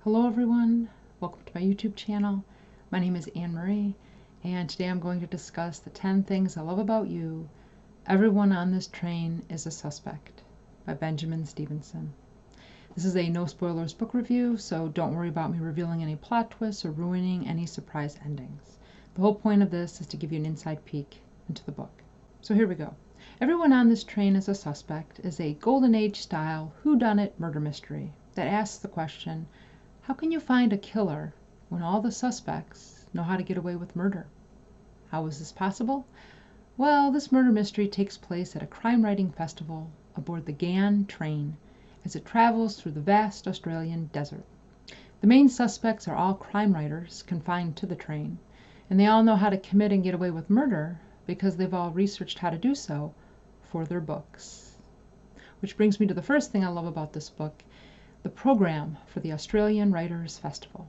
Hello everyone, welcome to my YouTube channel. My name is Anne-Marie, and today I'm going to discuss the 10 things I love about you. Everyone on this train is a suspect by Benjamin Stevenson. This is a no spoilers book review, so don't worry about me revealing any plot twists or ruining any surprise endings. The whole point of this is to give you an inside peek into the book. So here we go. Everyone on this train is a suspect is a golden age style whodunit murder mystery that asks the question, how can you find a killer when all the suspects know how to get away with murder? How is this possible? Well, this murder mystery takes place at a crime-writing festival aboard the Ghan train as it travels through the vast Australian desert. The main suspects are all crime writers confined to the train, and they all know how to commit and get away with murder because they've all researched how to do so for their books. Which brings me to the first thing I love about this book, the program for the Australian Writers' Festival.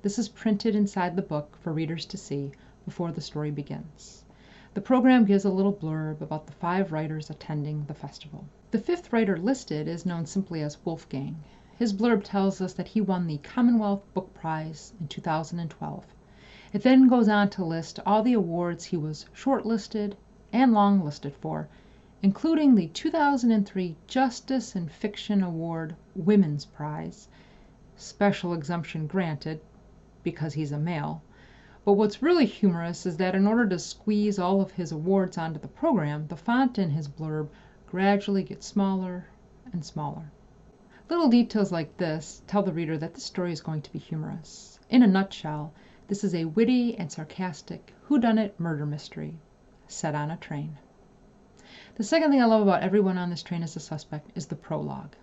This is printed inside the book for readers to see before the story begins. The program gives a little blurb about the 5 writers attending the festival. The 5th writer listed is known simply as Wolfgang. His blurb tells us that he won the Commonwealth Book Prize in 2012. It then goes on to list all the awards he was shortlisted and longlisted for, including the 2003 Justice in Fiction Award Women's Prize, special exemption granted because he's a male. But what's really humorous is that in order to squeeze all of his awards onto the program, the font in his blurb gradually gets smaller and smaller. Little details like this tell the reader that this story is going to be humorous. In a nutshell, this is a witty and sarcastic whodunit murder mystery set on a train. The second thing I love about everyone on this train as a suspect is the prologue.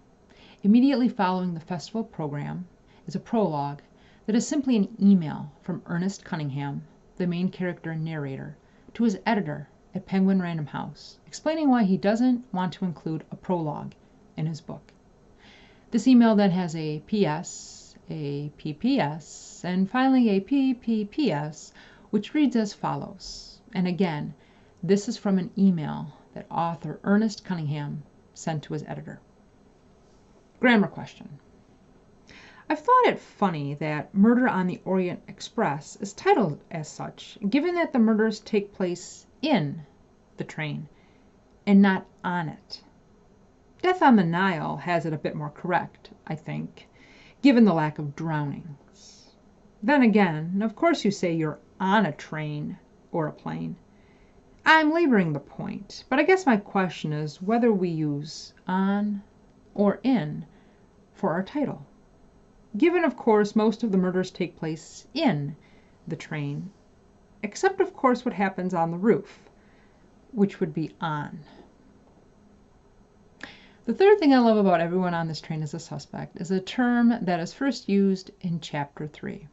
Immediately following the festival program is a prologue that is simply an email from Ernest Cunningham, the main character and narrator, to his editor at Penguin Random House, explaining why he doesn't want to include a prologue in his book. This email then has a PS, a PPS, and finally a PPPS, which reads as follows. And again, this is from an email that author Ernest Cunningham sent to his editor. Grammar question. I've thought it funny that Murder on the Orient Express is titled as such, given that the murders take place in the train and not on it. Death on the Nile has it a bit more correct, I think, given the lack of drownings. Then again, of course you say you're on a train or a plane. I'm laboring the point, but I guess my question is whether we use on or in for our title. Given, of course, most of the murders take place in the train, except, of course, what happens on the roof, which would be on. The third thing I love about everyone on this train as a suspect is a term that is first used in Chapter 3,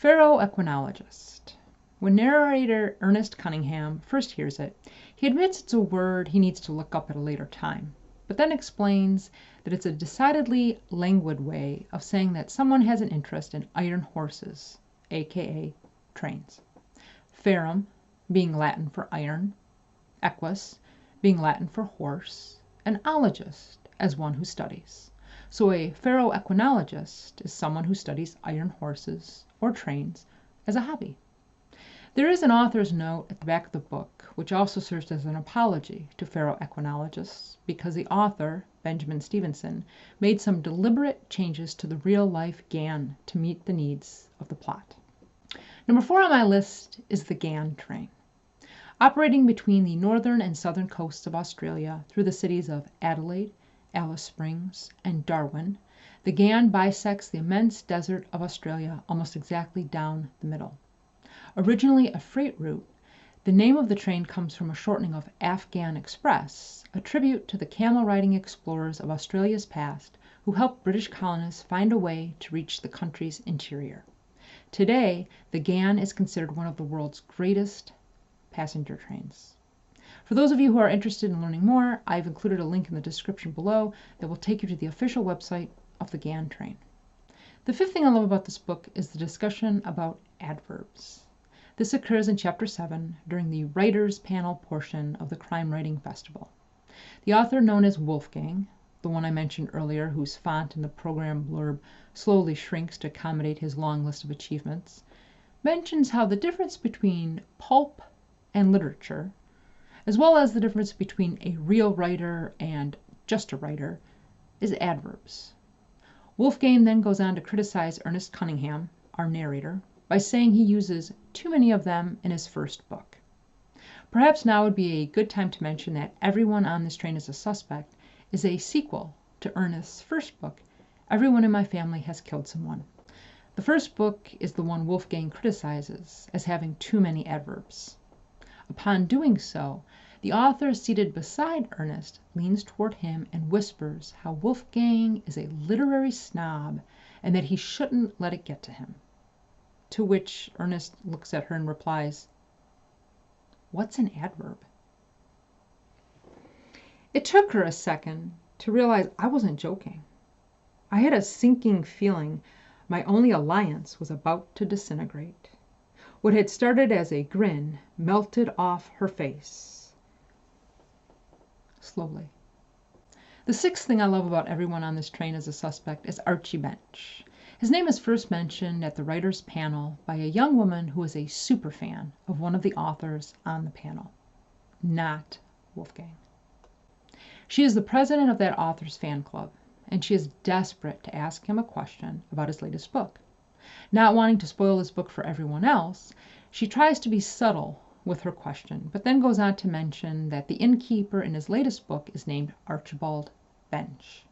ferroequinologist. When narrator Ernest Cunningham first hears it, he admits it's a word he needs to look up at a later time, but then explains that it's a decidedly languid way of saying that someone has an interest in iron horses, aka trains. Ferrum being Latin for iron, equus being Latin for horse, and ologist as one who studies. So a ferroequinologist is someone who studies iron horses or trains as a hobby. There is an author's note at the back of the book, which also serves as an apology to ferroequinologists, because the author, Benjamin Stevenson, made some deliberate changes to the real-life Ghan to meet the needs of the plot. Number 4 on my list is the Ghan train. Operating between the northern and southern coasts of Australia through the cities of Adelaide, Alice Springs, and Darwin, the Ghan bisects the immense desert of Australia almost exactly down the middle. Originally a freight route, the name of the train comes from a shortening of Afghan Express, a tribute to the camel-riding explorers of Australia's past who helped British colonists find a way to reach the country's interior. Today, the Ghan is considered one of the world's greatest passenger trains. For those of you who are interested in learning more, I've included a link in the description below that will take you to the official website of the Ghan train. The 5th thing I love about this book is the discussion about adverbs. This occurs in Chapter 7 during the Writers' Panel portion of the Crime Writing Festival. The author, known as Wolfgang, the one I mentioned earlier, whose font in the program blurb slowly shrinks to accommodate his long list of achievements, mentions how the difference between pulp and literature, as well as the difference between a real writer and just a writer, is adverbs. Wolfgang then goes on to criticize Ernest Cunningham, our narrator, by saying he uses too many of them in his first book. Perhaps now would be a good time to mention that Everyone on This Train is a Suspect is a sequel to Ernest's first book, Everyone in My Family Has Killed Someone. The first book is the one Wolfgang criticizes as having too many adverbs. Upon doing so, the author seated beside Ernest leans toward him and whispers how Wolfgang is a literary snob and that he shouldn't let it get to him. To which Ernest looks at her and replies, "What's an adverb?" It took her a second to realize I wasn't joking. I had a sinking feeling my only alliance was about to disintegrate. What had started as a grin melted off her face. Slowly. The sixth thing I love about Everyone on This Train is a Suspect is Archie Bench. His name is first mentioned at the writers' panel by a young woman who is a superfan of one of the authors on the panel, not Wolfgang. She is the president of that author's fan club, and she is desperate to ask him a question about his latest book. Not wanting to spoil his book for everyone else, she tries to be subtle with her question, but then goes on to mention that the innkeeper in his latest book is named Archibald Bench.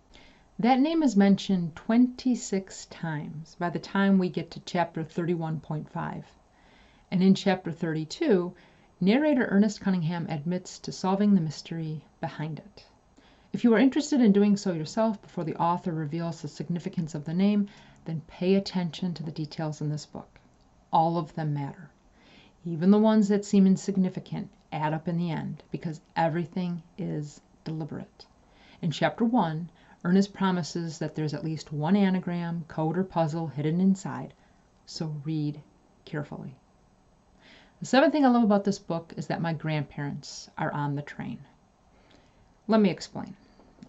That name is mentioned 26 times by the time we get to chapter 31.5. And in chapter 32, narrator Ernest Cunningham admits to solving the mystery behind it. If you are interested in doing so yourself before the author reveals the significance of the name, then pay attention to the details in this book. All of them matter. Even the ones that seem insignificant add up in the end because everything is deliberate. In chapter 1, Ernest promises that there's at least one anagram, code, or puzzle hidden inside, so read carefully. The seventh thing I love about this book is that my grandparents are on the train. Let me explain.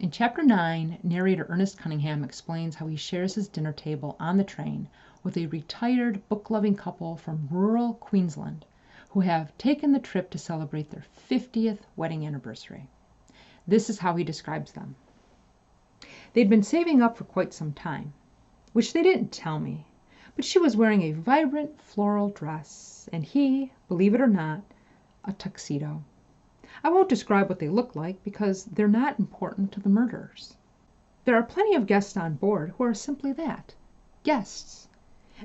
In chapter 9, narrator Ernest Cunningham explains how he shares his dinner table on the train with a retired book-loving couple from rural Queensland who have taken the trip to celebrate their 50th wedding anniversary. This is how he describes them. They'd been saving up for quite some time, which they didn't tell me, but she was wearing a vibrant floral dress, and he, believe it or not, a tuxedo. I won't describe what they look like because they're not important to the murderers. There are plenty of guests on board who are simply that, guests.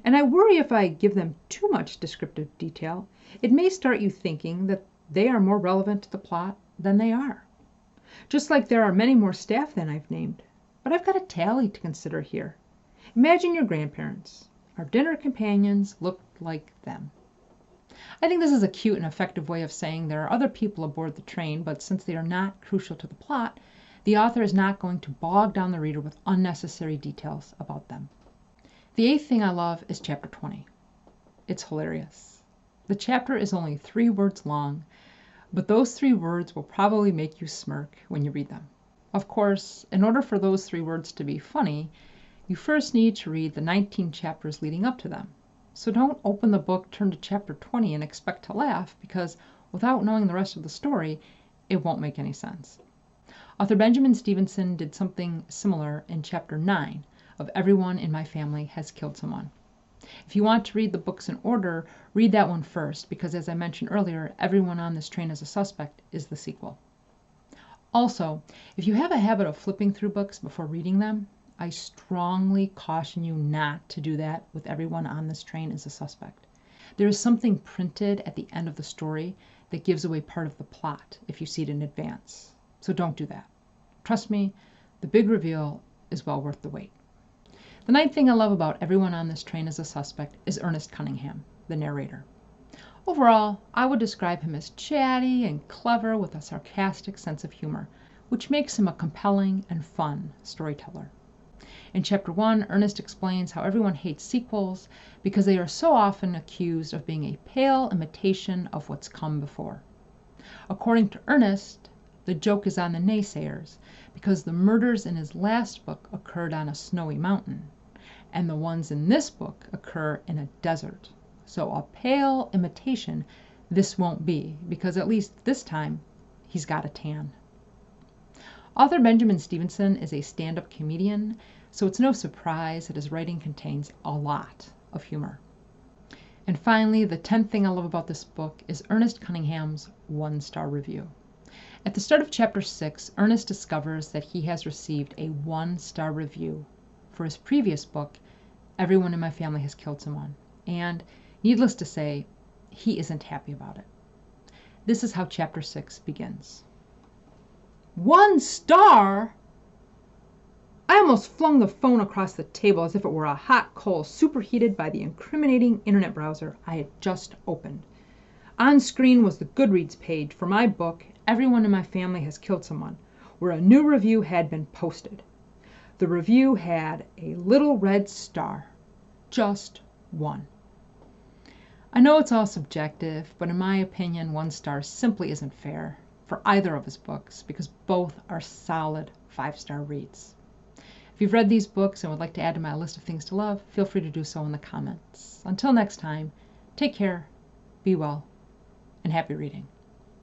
And I worry if I give them too much descriptive detail, it may start you thinking that they are more relevant to the plot than they are. Just like there are many more staff than I've named. But I've got a tally to consider here. Imagine your grandparents. Our dinner companions looked like them. I think this is a cute and effective way of saying there are other people aboard the train, but since they are not crucial to the plot, the author is not going to bog down the reader with unnecessary details about them. The eighth thing I love is chapter 20. It's hilarious. The chapter is only 3 words long, but those 3 words will probably make you smirk when you read them. Of course, in order for those 3 words to be funny, you first need to read the 19 chapters leading up to them. So don't open the book, turn to chapter 20, and expect to laugh, because without knowing the rest of the story, it won't make any sense. Author Benjamin Stevenson did something similar in chapter 9 of Everyone in My Family Has Killed Someone. If you want to read the books in order, read that one first, because as I mentioned earlier, Everyone on This Train is a Suspect is the sequel. Also, if you have a habit of flipping through books before reading them, I strongly caution you not to do that with Everyone on This Train is a Suspect. There is something printed at the end of the story that gives away part of the plot if you see it in advance. So don't do that. Trust me, the big reveal is well worth the wait. The ninth thing I love about Everyone on This Train is a Suspect is Ernest Cunningham, the narrator. Overall, I would describe him as chatty and clever with a sarcastic sense of humor, which makes him a compelling and fun storyteller. In chapter 1, Ernest explains how everyone hates sequels because they are so often accused of being a pale imitation of what's come before. According to Ernest, The joke is on the naysayers, because the murders in his last book occurred on a snowy mountain, and the ones in this book occur in a desert. So a pale imitation this won't be, because at least this time he's got a tan. Author Benjamin Stevenson is a stand-up comedian, so it's no surprise that his writing contains a lot of humor. And finally, the 10th thing I love about this book is Ernest Cunningham's 1-star review. At the start of chapter 6, Ernest discovers that he has received a 1-star review for his previous book, Everyone in My Family Has Killed Someone, and needless to say, he isn't happy about it. This is how chapter 6 begins. 1 star? I almost flung the phone across the table as if it were a hot coal superheated by the incriminating internet browser I had just opened. On screen was the Goodreads page for my book, Everyone in My Family Has Killed Someone, where a new review had been posted. The review had a little red star. Just one. I know it's all subjective, but in my opinion, 1 star simply isn't fair for either of his books because both are solid 5-star reads. If you've read these books and would like to add to my list of things to love, feel free to do so in the comments. Until next time, take care, be well, and happy reading.